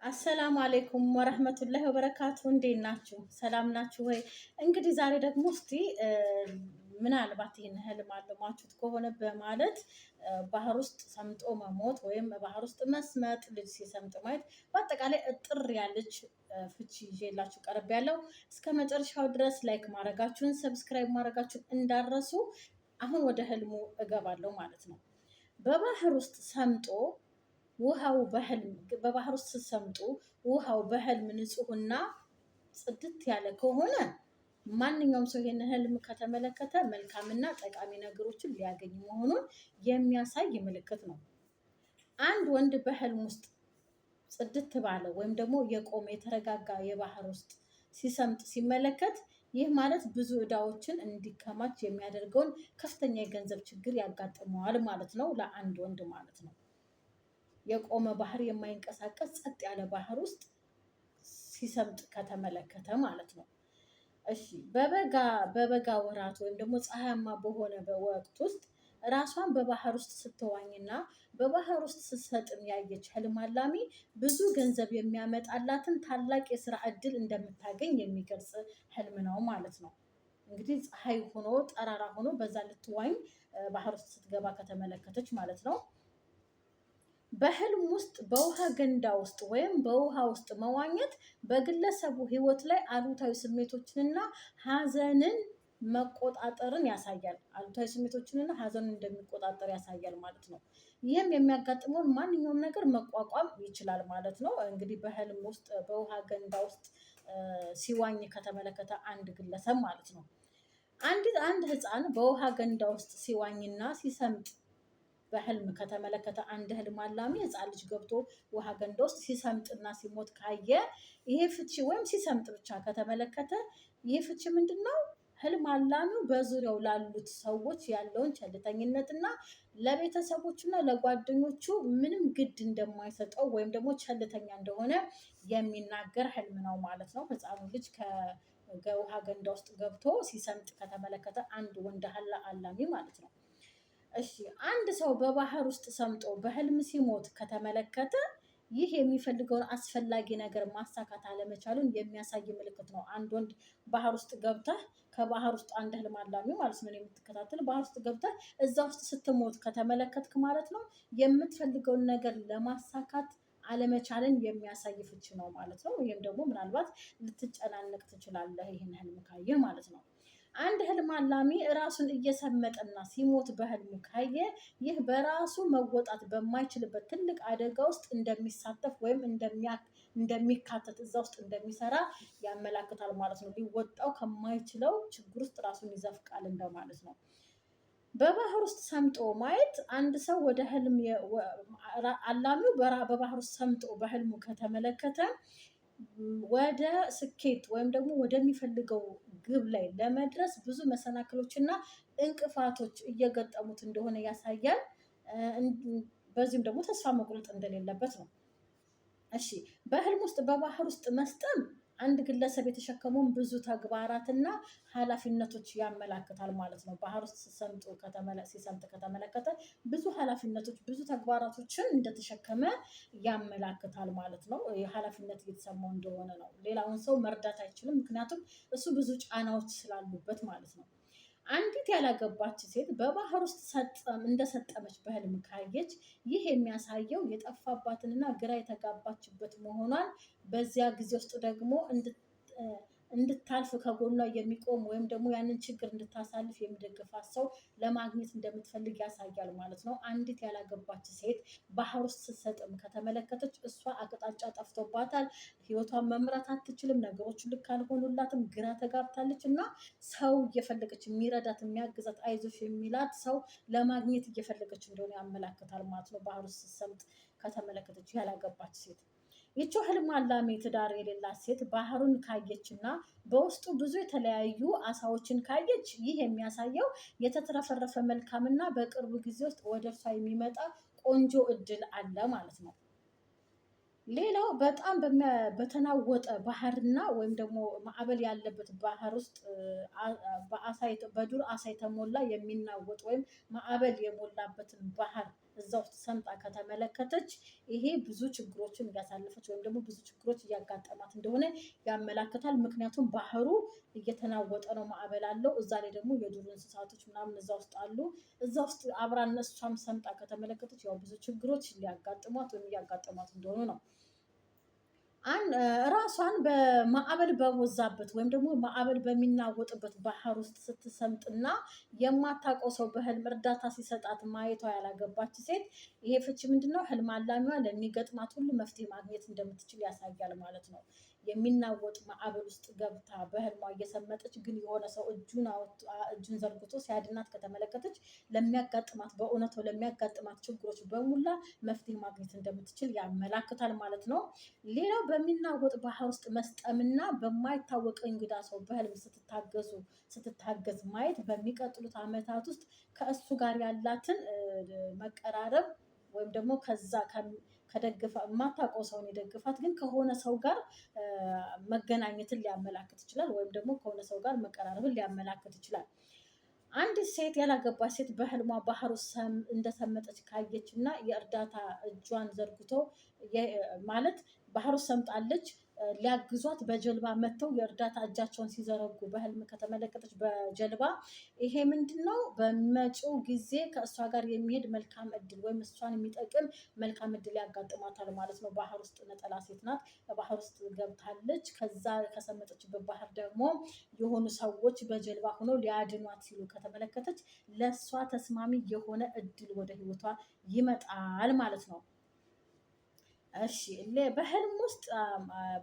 አሰላሙ አሌይኩም ወረህመቱላሂ ወበረካቱ። እንዴት ናችሁ? ሰላም ናችሁ ወይ? እንግዲህ ዛሬ ደግሞ እስቲ ምናልባት ይህን ህልም አልማችሁት ከሆነ በማለት ባህር ውስጥ ሰምጦ መሞት ወይም ባህር ውስጥ መስመጥ፣ ልጅ ሲሰምጥ ማየት፣ በአጠቃላይ እጥር ያለች ፍቺ ይዤላችሁ ቀርብ ያለው። እስከ መጨረሻው ድረስ ላይክ ማድረጋችሁን ሰብስክራይብ ማድረጋችሁን እንዳረሱ። አሁን ወደ ህልሙ እገባለሁ ማለት ነው። በባህር ውስጥ ሰምጦ ውሃው በባህር ውስጥ ስትሰምጡ ውሃው በህልም ንጹህና ጽድት ያለ ከሆነ ማንኛውም ሰው ይሄን ህልም ከተመለከተ መልካምና ጠቃሚ ነገሮችን ሊያገኝ መሆኑን የሚያሳይ ምልክት ነው። አንድ ወንድ በህልም ውስጥ ጽድት ባለ ወይም ደግሞ የቆመ የተረጋጋ የባህር ውስጥ ሲሰምጥ ሲመለከት ይህ ማለት ብዙ ዕዳዎችን እንዲከማች የሚያደርገውን ከፍተኛ የገንዘብ ችግር ያጋጥመዋል ማለት ነው። ለአንድ ወንድ ማለት ነው። የቆመ ባህር የማይንቀሳቀስ ጸጥ ያለ ባህር ውስጥ ሲሰምጥ ከተመለከተ ማለት ነው። እሺ በበጋ ወራት ወይም ደግሞ ፀሐያማ በሆነ ወቅት ውስጥ ራሷን በባህር ውስጥ ስትዋኝና በባህር ውስጥ ስትሰጥም ያየች ህልም አላሚ ብዙ ገንዘብ የሚያመጣላትን ታላቅ የስራ እድል እንደምታገኝ የሚገልጽ ህልም ነው ማለት ነው። እንግዲህ ፀሐይ ሆኖ ጠራራ ሆኖ በዛ ልትዋኝ ባህር ውስጥ ስትገባ ከተመለከተች ማለት ነው። በህልም ውስጥ በውሃ ገንዳ ውስጥ ወይም በውሃ ውስጥ መዋኘት በግለሰቡ ህይወት ላይ አሉታዊ ስሜቶችንና ሀዘንን መቆጣጠርን ያሳያል። አሉታዊ ስሜቶችንና ሀዘንን እንደሚቆጣጠር ያሳያል ማለት ነው። ይህም የሚያጋጥመውን ማንኛውም ነገር መቋቋም ይችላል ማለት ነው። እንግዲህ በህልም ውስጥ በውሃ ገንዳ ውስጥ ሲዋኝ ከተመለከተ አንድ ግለሰብ ማለት ነው። አንድ ህፃን በውሃ ገንዳ ውስጥ ሲዋኝና ሲሰምጥ በህልም ከተመለከተ አንድ ህልም አላሚ ህፃን ልጅ ገብቶ ውሃ ገንዳ ውስጥ ሲሰምጥና ሲሞት ካየ ይሄ ፍቺ ወይም ሲሰምጥ ብቻ ከተመለከተ ይህ ፍቺ ምንድን ነው? ህልም አላሚው በዙሪያው ላሉት ሰዎች ያለውን ቸልተኝነትና ለቤተሰቦቹና ለጓደኞቹ ምንም ግድ እንደማይሰጠው ወይም ደግሞ ቸልተኛ እንደሆነ የሚናገር ህልም ነው ማለት ነው። ህፃኑ ልጅ ከውሃ ገንዳ ውስጥ ገብቶ ሲሰምጥ ከተመለከተ አንድ ወንድ አላሚ ማለት ነው። እሺ አንድ ሰው በባህር ውስጥ ሰምጦ በህልም ሲሞት ከተመለከተ ይህ የሚፈልገውን አስፈላጊ ነገር ማሳካት አለመቻሉን የሚያሳይ ምልክት ነው። አንድ ወንድ ባህር ውስጥ ገብተህ ከባህር ውስጥ አንድ ህልም አላሚ ማለት ነው የምትከታተል ባህር ውስጥ ገብተህ እዛ ውስጥ ስትሞት ከተመለከትክ ማለት ነው የምትፈልገውን ነገር ለማሳካት አለመቻልን የሚያሳይ ፍቺ ነው ማለት ነው። ይህም ደግሞ ምናልባት ልትጨናነቅ ትችላለህ ይህን ህልም ካየህ ማለት ነው። አንድ ህልም አላሚ ራሱን እየሰመጠና ሲሞት በህልሙ ካየ ይህ በራሱ መወጣት በማይችልበት ትልቅ አደጋ ውስጥ እንደሚሳተፍ ወይም እንደሚካተት እዛ ውስጥ እንደሚሰራ ያመላክታል ማለት ነው። ሊወጣው ከማይችለው ችግር ውስጥ ራሱን ይዘፍቃል እንደማለት ነው። በባህር ውስጥ ሰምጦ ማየት አንድ ሰው ወደ ህልም አላሚው በባህር ውስጥ ሰምጦ በህልሙ ከተመለከተ ወደ ስኬት ወይም ደግሞ ወደሚፈልገው ግብ ላይ ለመድረስ ብዙ መሰናክሎች እና እንቅፋቶች እየገጠሙት እንደሆነ ያሳያል። በዚህም ደግሞ ተስፋ መቁረጥ እንደሌለበት ነው። እሺ በህልም ውስጥ በባህር ውስጥ መስጠም አንድ ግለሰብ የተሸከመውን ብዙ ተግባራትና ኃላፊነቶች ያመላክታል ማለት ነው። ባህር ውስጥ ሲሰምጥ ከተመለከተ ብዙ ኃላፊነቶች ብዙ ተግባራቶችን እንደተሸከመ ያመላክታል ማለት ነው። ኃላፊነት እየተሰማው እንደሆነ ነው። ሌላውን ሰው መርዳት አይችልም፣ ምክንያቱም እሱ ብዙ ጫናዎች ስላሉበት ማለት ነው። አንዲት ያላገባች ሴት በባህር ውስጥ እንደሰጠመች በህልም ካየች ይህ የሚያሳየው የጠፋባትንና ግራ የተጋባችበት መሆኗን፣ በዚያ ጊዜ ውስጥ ደግሞ እንድታልፍ ከጎኗ የሚቆም ወይም ደግሞ ያንን ችግር እንድታሳልፍ የሚደግፋት ሰው ለማግኘት እንደምትፈልግ ያሳያል ማለት ነው። አንዲት ያላገባች ሴት ባህር ውስጥ ስትሰጥም ከተመለከተች እሷ አቅጣጫ ጠፍቶባታል፣ ህይወቷን መምራት አትችልም፣ ነገሮች ልክ አልሆኑላትም፣ ግራ ተጋብታለች እና ሰው እየፈለገች የሚረዳት የሚያግዛት አይዞሽ የሚላት ሰው ለማግኘት እየፈለገች እንደሆነ ያመላክታል ማለት ነው። ባህር ውስጥ ስትሰምጥ ከተመለከተች ያላገባች ሴት ይቺ ህልም አላሚ ትዳር የሌላት ሴት ባህሩን ካየች እና በውስጡ ብዙ የተለያዩ አሳዎችን ካየች ይህ የሚያሳየው የተትረፈረፈ መልካምና በቅርቡ ጊዜ ውስጥ ወደ እርሷ የሚመጣ ቆንጆ እድል አለ ማለት ነው። ሌላው በጣም በተናወጠ ባህርና ወይም ደግሞ ማዕበል ያለበት ባህር ውስጥ በዱር አሳ የተሞላ የሚናወጥ ወይም ማዕበል የሞላበትን ባህር እዛ ውስጥ ሰምጣ ከተመለከተች ይሄ ብዙ ችግሮችን እያሳለፈች ወይም ደግሞ ብዙ ችግሮች እያጋጠማት እንደሆነ ያመላክታል። ምክንያቱም ባህሩ እየተናወጠ ነው፣ ማዕበል አለው። እዛ ላይ ደግሞ የዱር እንስሳቶች ምናምን እዛ ውስጥ አሉ። እዛ ውስጥ አብራ እነሷም ሰምጣ ከተመለከተች ያው ብዙ ችግሮች ሊያጋጥሟት ወይም እያጋጠሟት እንደሆኑ ነው። ራሷን በማዕበል በበዛበት ወይም ደግሞ ማዕበል በሚናወጥበት ባህር ውስጥ ስትሰምጥና የማታውቀው ሰው በህልም እርዳታ ሲሰጣት ማየቷ ያላገባች ሴት ይሄ ፍቺ ምንድነው? ህልም አላሚዋ ለሚገጥማት ሁሉ መፍትሄ ማግኘት እንደምትችል ያሳያል ማለት ነው። የሚናወጥ ማዕበል ውስጥ ገብታ በህልሟ እየሰመጠች ግን የሆነ ሰው እጁን ዘርግቶ ሲያድናት ከተመለከተች ለሚያጋጥማት በእውነቱ ለሚያጋጥማት ችግሮች በሙላ መፍትሄ ማግኘት እንደምትችል ያመላክታል ማለት ነው። ሌላው በሚናወጥ ባህር ውስጥ መስጠምና በማይታወቅ እንግዳ ሰው በህልም ስትታገዝ ማየት በሚቀጥሉት ዓመታት ውስጥ ከእሱ ጋር ያላትን መቀራረብ ወይም ደግሞ ከዛ ከደግፋ የማታውቀው ሰውን የደግፋት ግን ከሆነ ሰው ጋር መገናኘትን ሊያመላክት ይችላል። ወይም ደግሞ ከሆነ ሰው ጋር መቀራረብን ሊያመላክት ይችላል። አንድ ሴት ያላገባች ሴት በህልሟ ባህር ውስጥ እንደሰመጠች ካየች እና የእርዳታ እጇን ዘርግቶ ማለት ባህር ውስጥ ሰምጣለች ሊያግዟት በጀልባ መጥተው የእርዳታ እጃቸውን ሲዘረጉ በህልም ከተመለከተች በጀልባ ይሄ ምንድነው? በመጪው ጊዜ ከእሷ ጋር የሚሄድ መልካም እድል ወይም እሷን የሚጠቅም መልካም እድል ያጋጥማታል ማለት ነው። ባህር ውስጥ ነጠላ ሴት ናት፣ ባህር ውስጥ ገብታለች። ከዛ ከሰመጠችበት ባህር ደግሞ የሆኑ ሰዎች በጀልባ ሆነው ሊያድኗት ሲሉ ከተመለከተች ለእሷ ተስማሚ የሆነ እድል ወደ ህይወቷ ይመጣል ማለት ነው። እሺ በህልም ውስጥ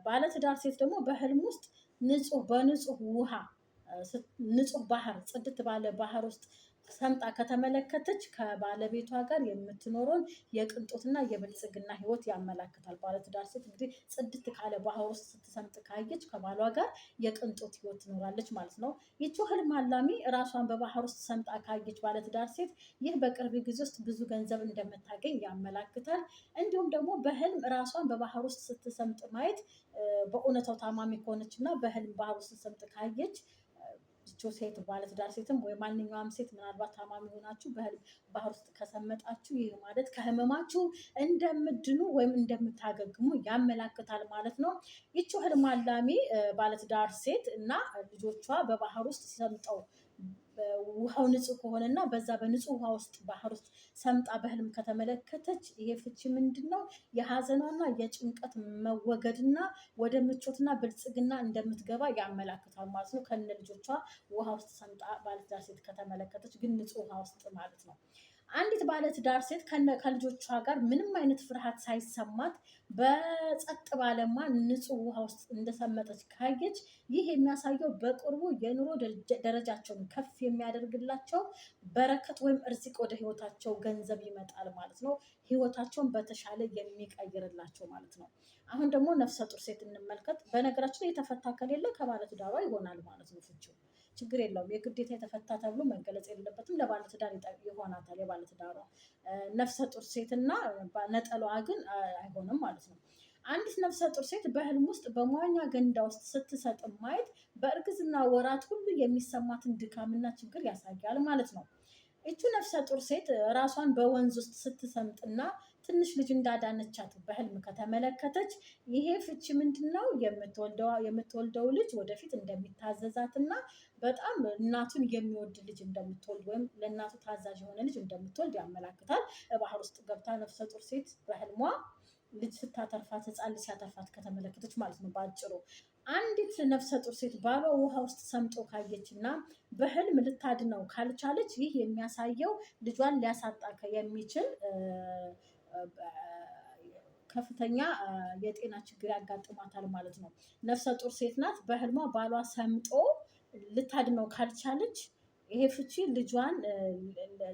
ባለትዳር ሴት ደግሞ በህልም ውስጥ በንጹህ ውሃ ንጹህ ባህር ጽድት ባለ ባህር ውስጥ ሰምጣ ከተመለከተች ከባለቤቷ ጋር የምትኖረውን የቅንጦትና የብልጽግና ህይወት ያመላክታል። ባለትዳር ሴት እንግዲህ ጽድት ካለ ባህር ውስጥ ስትሰምጥ ካየች ከባሏ ጋር የቅንጦት ህይወት ትኖራለች ማለት ነው። ይቺ ህልም አላሚ ራሷን በባህር ውስጥ ሰምጣ ካየች ባለትዳር ሴት ይህ በቅርብ ጊዜ ውስጥ ብዙ ገንዘብ እንደምታገኝ ያመላክታል። እንዲሁም ደግሞ በህልም ራሷን በባህር ውስጥ ስትሰምጥ ማየት በእውነታው ታማሚ ከሆነች እና በህልም ባህር ውስጥ ስትሰምጥ ካየች ሴት ባለትዳር ሴትም ወይ ማንኛውም ሴት ምናልባት ታማሚ ሆናችሁ በህልም ባህር ውስጥ ከሰመጣችሁ ይህ ማለት ከህመማችሁ እንደምድኑ ወይም እንደምታገግሙ ያመላክታል ማለት ነው። ይቺ ህልም አላሚ ባለትዳር ሴት እና ልጆቿ በባህር ውስጥ ሰምጠው ውሃው ንጹህ ከሆነና በዛ በንጹህ ውሃ ውስጥ ባህር ውስጥ ሰምጣ በህልም ከተመለከተች ይሄ ፍቺ ምንድነው? የሀዘኗና የጭንቀት መወገድና ወደ ምቾትና ብልጽግና እንደምትገባ ያመላክታል ማለት ነው። ከነ ልጆቿ ውሃ ውስጥ ሰምጣ ባለትዳር ሴት ከተመለከተች ግን ንጹህ ውሃ ውስጥ ማለት ነው። አንዲት ባለትዳር ሴት ከልጆቿ ጋር ምንም አይነት ፍርሃት ሳይሰማት በጸጥ ባለማ ንጹህ ውሃ ውስጥ እንደሰመጠች ካየች ይህ የሚያሳየው በቅርቡ የኑሮ ደረጃቸውን ከፍ የሚያደርግላቸው በረከት ወይም እርዚቅ ወደ ህይወታቸው ገንዘብ ይመጣል ማለት ነው። ህይወታቸውን በተሻለ የሚቀይርላቸው ማለት ነው። አሁን ደግሞ ነፍሰ ጡር ሴት እንመልከት። በነገራችን ላይ የተፈታ ከሌለ ከባለትዳሯ ይሆናል ማለት ነው ፍቺው። ችግር የለውም። የግዴታ የተፈታ ተብሎ መገለጽ የሌለበትም። ለባለትዳር ይሆናታል። የባለትዳሯ ነፍሰ ጡር ሴትና ነጠላዋ ግን አይሆንም ማለት ነው። አንዲት ነፍሰ ጡር ሴት በህልም ውስጥ በመዋኛ ገንዳ ውስጥ ስትሰጥም ማየት በእርግዝና ወራት ሁሉ የሚሰማትን ድካምና ችግር ያሳያል ማለት ነው። እቹ ነፍሰ ጡር ሴት ራሷን በወንዝ ውስጥ ስትሰምጥና ትንሽ ልጅ እንዳዳነቻት በህልም ከተመለከተች ይሄ ፍቺ ምንድነው? የምትወልደው ልጅ ወደፊት እንደሚታዘዛትና በጣም እናቱን የሚወድ ልጅ እንደምትወልድ ወይም ለእናቱ ታዛዥ የሆነ ልጅ እንደምትወልድ ያመላክታል። ባህር ውስጥ ገብታ ነፍሰ ጡር ሴት በህልሟ ልጅ ስታተርፋት ህፃን ልጅ ሲያተርፋት ከተመለከተች ማለት ነው። በአጭሩ አንዲት ነፍሰ ጡር ሴት ባሏ ውሃ ውስጥ ሰምጦ ካየች እና በህልም ልታድነው ካልቻለች ይህ የሚያሳየው ልጇን ሊያሳጣ የሚችል ከፍተኛ የጤና ችግር ያጋጥማታል ማለት ነው። ነፍሰ ጡር ሴት ናት። በህልሟ ባሏ ሰምጦ ልታድነው ካልቻለች ይሄ ፍቺ ልጇን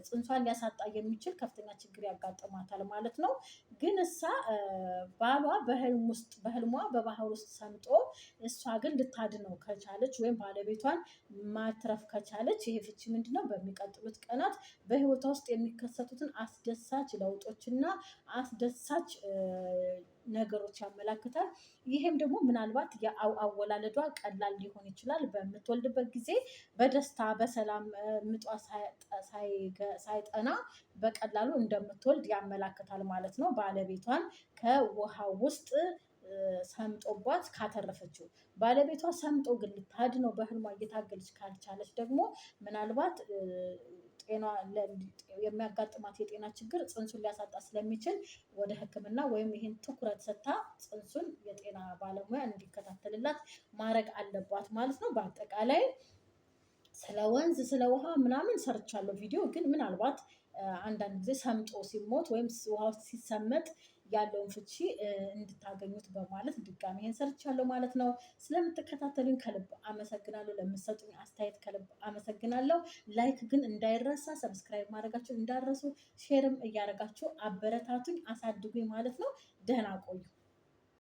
ጽንሷን ሊያሳጣ የሚችል ከፍተኛ ችግር ያጋጥማታል ማለት ነው። ግን እሷ ባሏ በህልሟ በባህር ውስጥ ሰምጦ እሷ ግን ልታድነው ከቻለች ወይም ባለቤቷን ማትረፍ ከቻለች ይሄ ፍቺ ምንድነው? በሚቀጥሉት ቀናት በህይወቷ ውስጥ የሚከሰቱትን አስደሳች ለውጦችና አስደሳች ነገሮች ያመላክታል። ይሄም ደግሞ ምናልባት የአወላለዷ ቀላል ሊሆን ይችላል። በምትወልድበት ጊዜ በደስታ በሰላም ምጧ ሳይጠና በቀላሉ እንደምትወልድ ያመላክታል ማለት ነው። ባለቤቷን ከውሃው ውስጥ ሰምጦባት ካተረፈችው። ባለቤቷ ሰምጦ ግን ልታድነው በህልሟ እየታገለች ካልቻለች ደግሞ ምናልባት ጤና የሚያጋጥማት የጤና ችግር ጽንሱን ሊያሳጣ ስለሚችል ወደ ሕክምና ወይም ይህን ትኩረት ሰጥታ ጽንሱን የጤና ባለሙያ እንዲከታተልላት ማድረግ አለባት ማለት ነው። በአጠቃላይ ስለ ወንዝ ስለ ውሃ ምናምን ሰርቻለሁ ቪዲዮ። ግን ምናልባት አንዳንድ ጊዜ ሰምጦ ሲሞት ወይም ውሃ ውስጥ ሲሰመጥ ያለውን ፍቺ እንድታገኙት በማለት ድጋሚ ይሄን ሰርቻለሁ ማለት ነው። ስለምትከታተሉኝ ከልብ አመሰግናለሁ። ለምትሰጡኝ አስተያየት ከልብ አመሰግናለሁ። ላይክ ግን እንዳይረሳ፣ ሰብስክራይብ ማድረጋችሁ እንዳረሱ፣ ሼርም እያደረጋችሁ አበረታቱኝ፣ አሳድጉኝ ማለት ነው። ደህና ቆዩ።